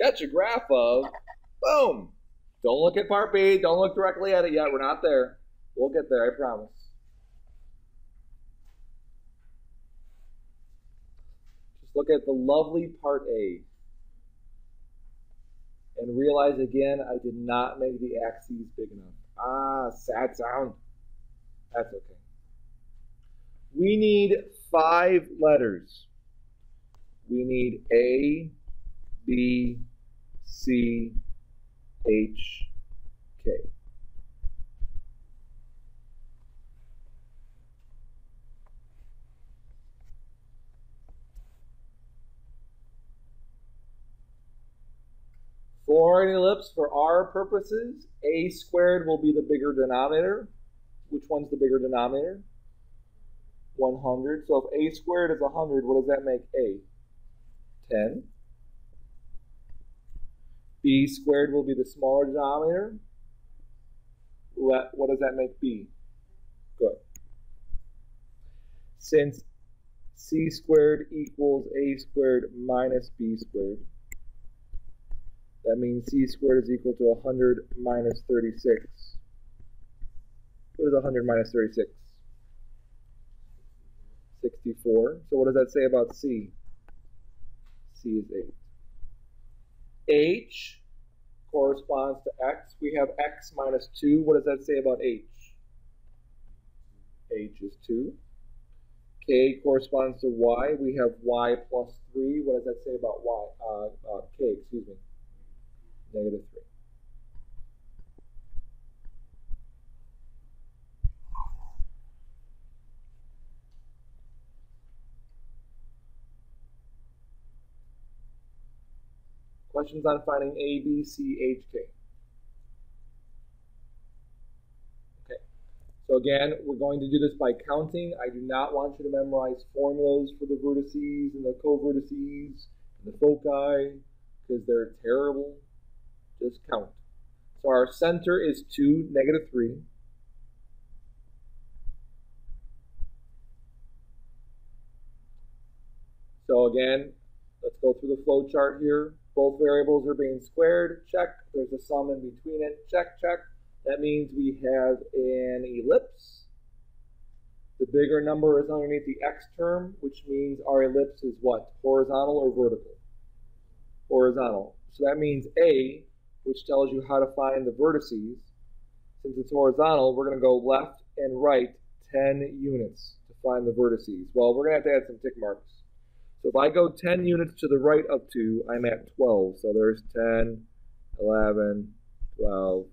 Get your graph of, boom. Don't look at part B. Don't look directly at it yet. We're not there. We'll get there, I promise. Just look at the lovely part A. And realize again, I did not make the axes big enough. Ah, sad sound. That's okay. We need 5 letters. We need A, B, C, H, K. For an ellipse, for our purposes, a squared will be the bigger denominator. Which one's the bigger denominator? 100. So if a squared is 100, what does that make a? 10. B squared will be the smaller denominator. What does that make b? Good. Since c squared equals a squared minus b squared, that means c squared is equal to 100 minus 36. What is 100 minus 36? 64. So what does that say about c? C is 8. H corresponds to x. We have x minus 2. What does that say about h? H is 2. K corresponds to y. We have y plus 3. What does that say about y? K, excuse me. Negative 3. Questions on finding A, B, C, H, K. Okay. So again, we're going to do this by counting. I do not want you to memorize formulas for the vertices and the co-vertices and the foci because they're terrible. Just count. So our center is 2, negative 3. So again, let's go through the flow chart here. Both variables are being squared. Check. There's a sum in between it. Check, check. That means we have an ellipse. The bigger number is underneath the x term, which means our ellipse is what? Horizontal or vertical? Horizontal. So that means A, which tells you how to find the vertices. Since it's horizontal, we're going to go left and right 10 units to find the vertices. Well, we're going to have to add some tick marks. So if I go 10 units to the right of 2, I'm at 12. So there's 10, 11, 12.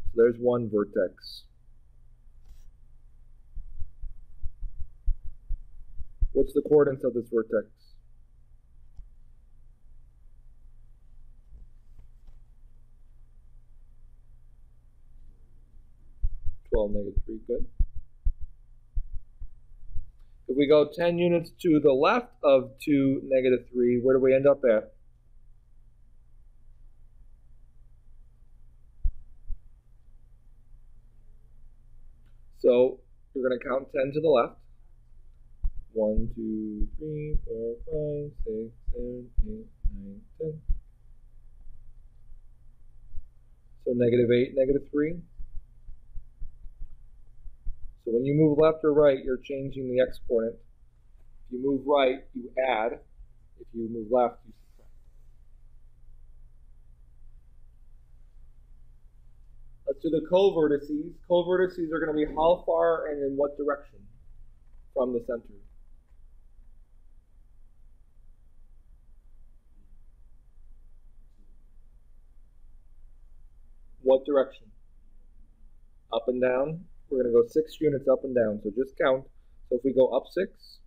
So there's one vertex. What's the coordinates of this vertex? 12, negative 3, good. If we go 10 units to the left of 2, negative 3, where do we end up at? So we're going to count 10 to the left. 1, 2, 3, 4, 5, 6, 7, 8, 9, 10. So negative 8, negative 3. So when you move left or right, you're changing the x coordinate. If you move right, you add. If you move left, you subtract. Let's do the co-vertices. Co-vertices are going to be how far and in what direction from the center. What direction? Up and down. We're going to go 6 units up and down, so just count. So if we go up 6,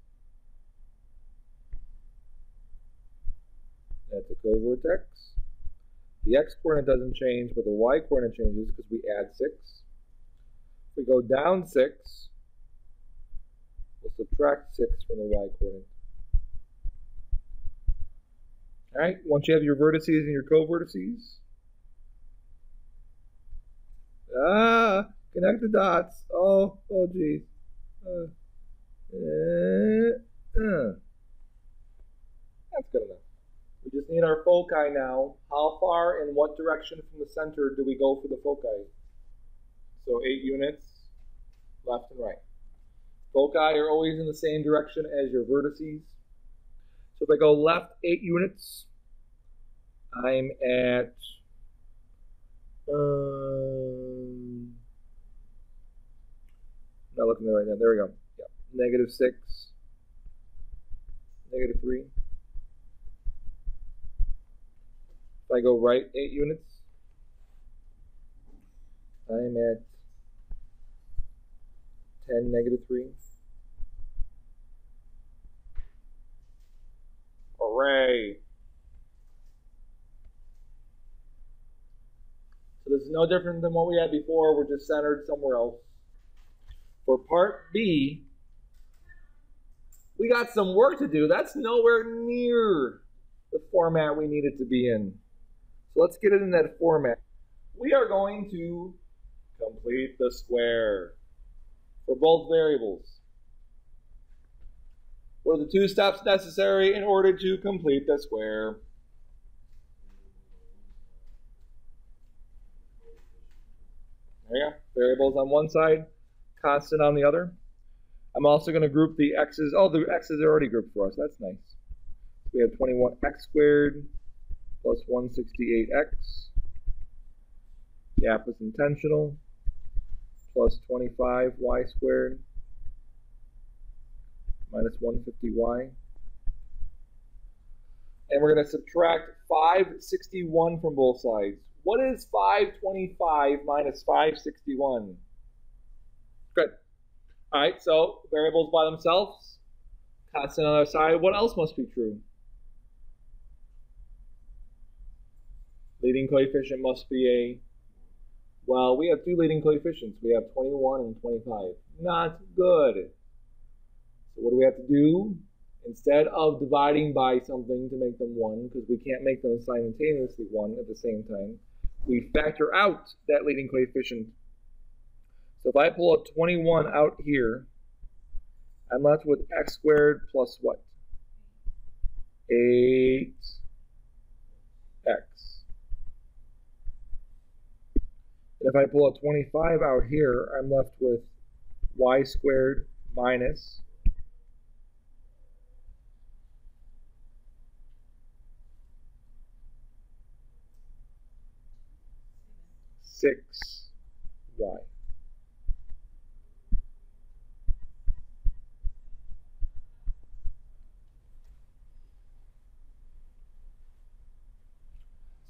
that's a co-vertex. The x-coordinate doesn't change, but the y-coordinate changes because we add 6. If we go down 6, we'll subtract 6 from the y-coordinate. All right, once you have your vertices and your co-vertices, connect the dots. Oh geez. That's good enough. We just need our foci now. How far and what direction from the center do we go for the foci? So 8 units, left and right. Foci are always in the same direction as your vertices. So if I go left 8 units, I'm at not looking there right now. There we go. Yeah. -6, -3. If I go right 8 units, I'm at 10, -3. Hooray! So this is no different than what we had before. We're just centered somewhere else. For part B, we got some work to do. That's nowhere near the format we need it to be in. So let's get it in that format. We are going to complete the square for both variables. What are the 2 steps necessary in order to complete the square? There you go. Variables on one side, constant on the other. I'm also going to group the x's. Oh, the x's are already grouped for us. That's nice. So we have 21x squared plus 168x. Gap is intentional. Plus 25y squared minus 150y. And we're going to subtract 561 from both sides. What is 525 minus 561? Good. All right, so variables by themselves, constant on the other side. What else must be true? Leading coefficient must be a, well, we have 2 leading coefficients. We have 21 and 25. Not good. So what do we have to do? Instead of dividing by something to make them 1, because we can't make them simultaneously 1 at the same time, we factor out that leading coefficient. So if I pull a 21 out here, I'm left with x squared plus what? 8x. And if I pull a 25 out here, I'm left with y squared minus 6y.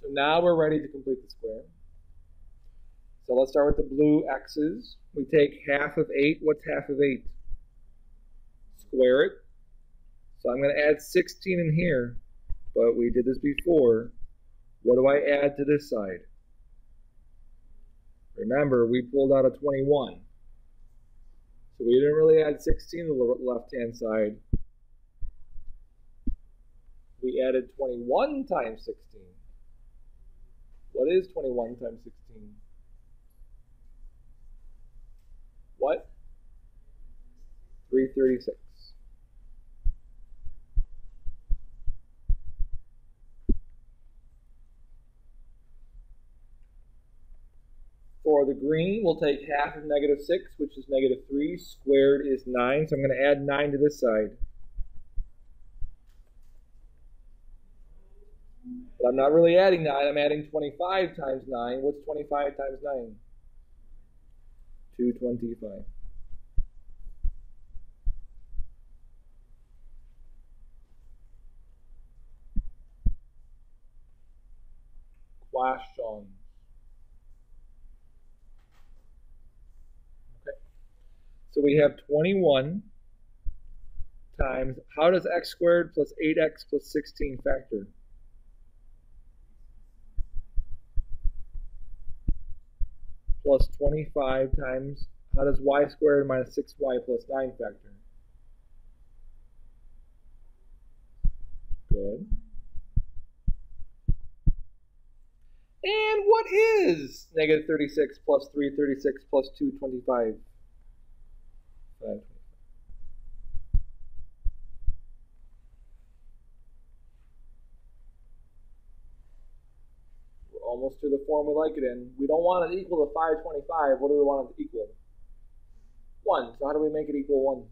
So now we're ready to complete the square. So let's start with the blue x's. We take half of 8. What's half of 8? Square it. So I'm going to add 16 in here, but we did this before. What do I add to this side? Remember, we pulled out a 21. So we didn't really add 16 to the left-hand side. We added 21 times 16. What is 21 times 16? What? 336. For the green, we'll take half of -6, which is -3. Squared is 9, so I'm going to add 9 to this side. But I'm not really adding 9, I'm adding 25 times 9. What's 25 times 9? 225. Question. Okay. So we have 21 times, how does x squared plus 8x plus 16 factor? Plus 25 times, how does y squared minus 6y plus 9 factor? Good. And what is -36 plus 336 plus 225? 525. Almost to the form we like it in. We don't want it equal to 525. What do we want it to equal? 1. So how do we make it equal 1?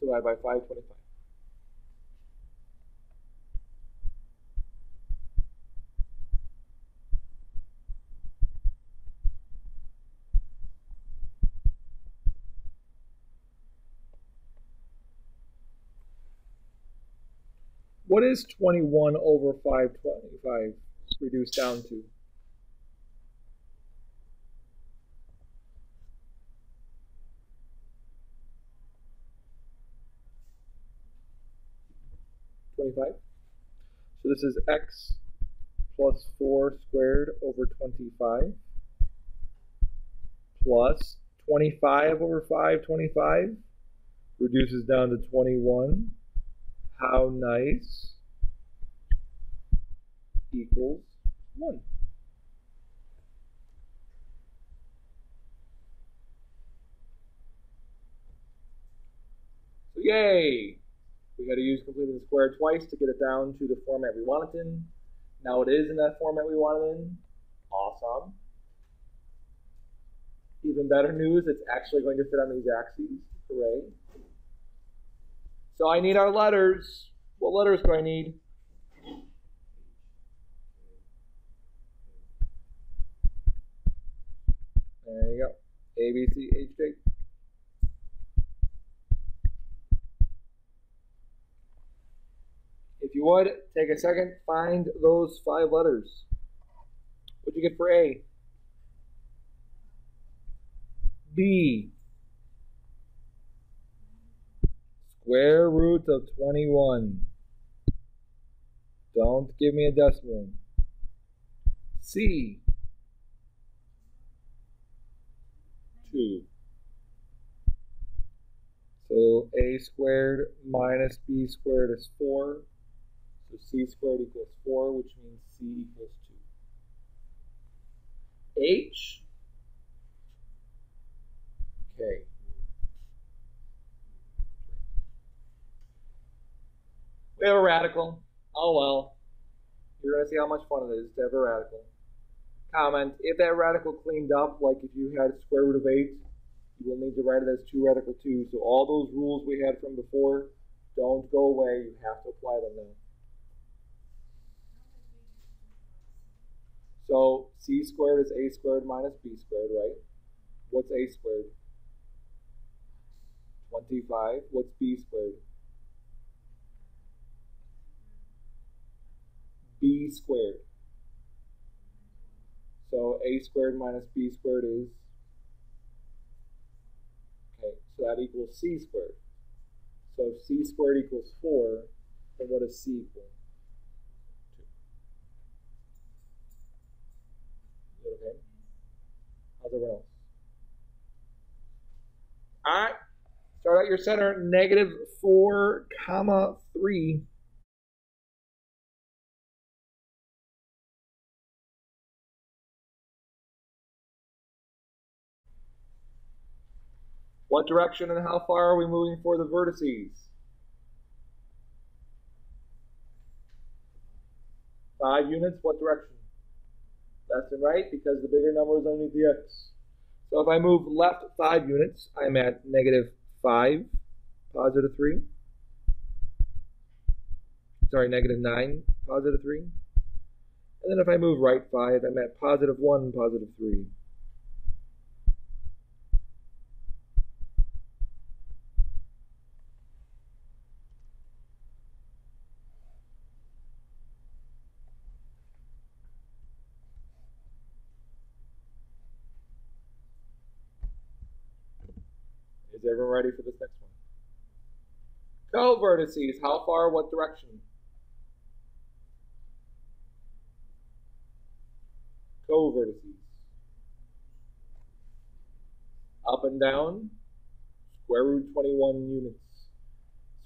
Divide by 525. What is 21 over 525 reduced down to? So this is x plus 4 squared over 25 plus 25 over 525 reduces down to 21. How nice equals 1. So yay! We got to use completing the square twice to get it down to the format we want it in. Now it is in that format we want it in. Awesome. Even better news, it's actually going to fit on these axes. Hooray. So I need our letters. What letters do I need? There you go. A, B, C, H, J. If you would, take a second, find those 5 letters. What'd you get for A? B. Square root of 21. Don't give me a decimal. C. 2. So A squared minus B squared is 4. So C squared equals 4, which means C equals 2. H. Okay. We have a radical. Oh well. You're going to see how much fun it is to have a radical. Comment, if that radical cleaned up, like if you had square root of 8, you will need to write it as 2 radical 2. So all those rules we had from before don't go away. You have to apply them now. So C squared is A squared minus B squared, right? What's A squared? 25. What's B squared? B squared. So A squared minus B squared is, okay, so that equals C squared. So if C squared equals 4, then what does C equal? 2. Is that okay? How's everyone else? All right, start out your center, negative 4, comma 3. What direction and how far are we moving for the vertices? 5 units, what direction? Left and right, because the bigger number is underneath the x. So if I move left 5 units, I'm at negative 5, positive 3. Sorry, negative 9, positive 3. And then if I move right 5, I'm at positive 1, positive 3. Is everyone ready for this next one? Co-vertices, how far, what direction? Co-vertices. Up and down, square root 21 units.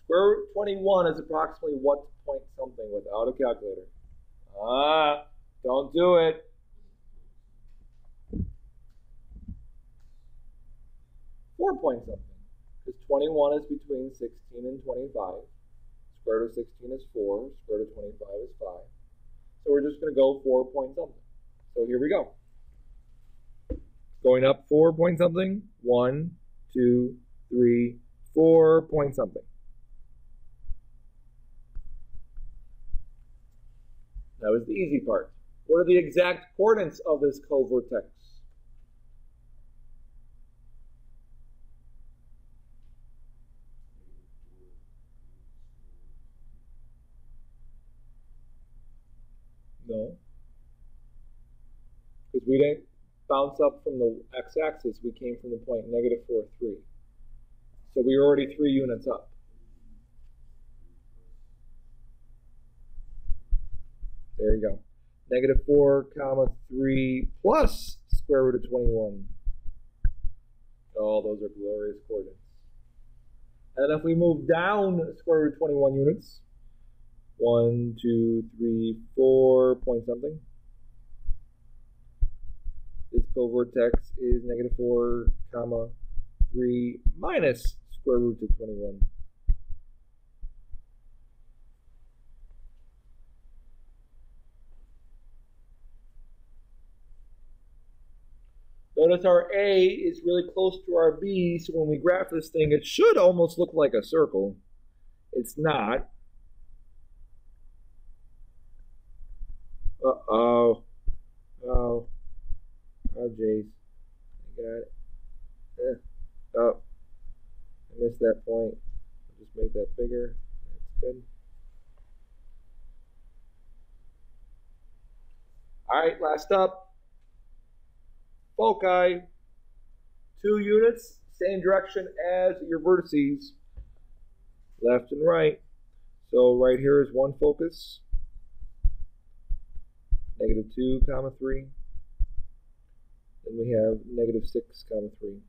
Square root 21 is approximately what point something without a calculator? Don't do it. Four point something. because 21 is between 16 and 25. Square root of 16 is 4. Square root of 25 is 5. So we're just going to go 4 point something. So here we go. Going up 4 point something. 1, 2, 3, 4 point something. That was the easy part. What are the exact coordinates of this covertex? No. Because we didn't bounce up from the x-axis, we came from the point -4, 3. So we were already 3 units up. There you go. -4, 3 plus square root of 21. Oh, those are glorious coordinates. And if we move down square root of 21 units, 1, 2, 3, 4 point something. This covertex is -4, 3 minus square root of 21. Notice our A is really close to our B, so when we graph this thing, it should almost look like a circle. It's not. Uh-oh. Oh. Oh, jeez. I got it. Oh. I missed that point. I'll just make that bigger. That's good. All right, last up. Foci, 2 units, same direction as your vertices, left and right. So right here is one focus, -2, 3. Then we have -6, 3.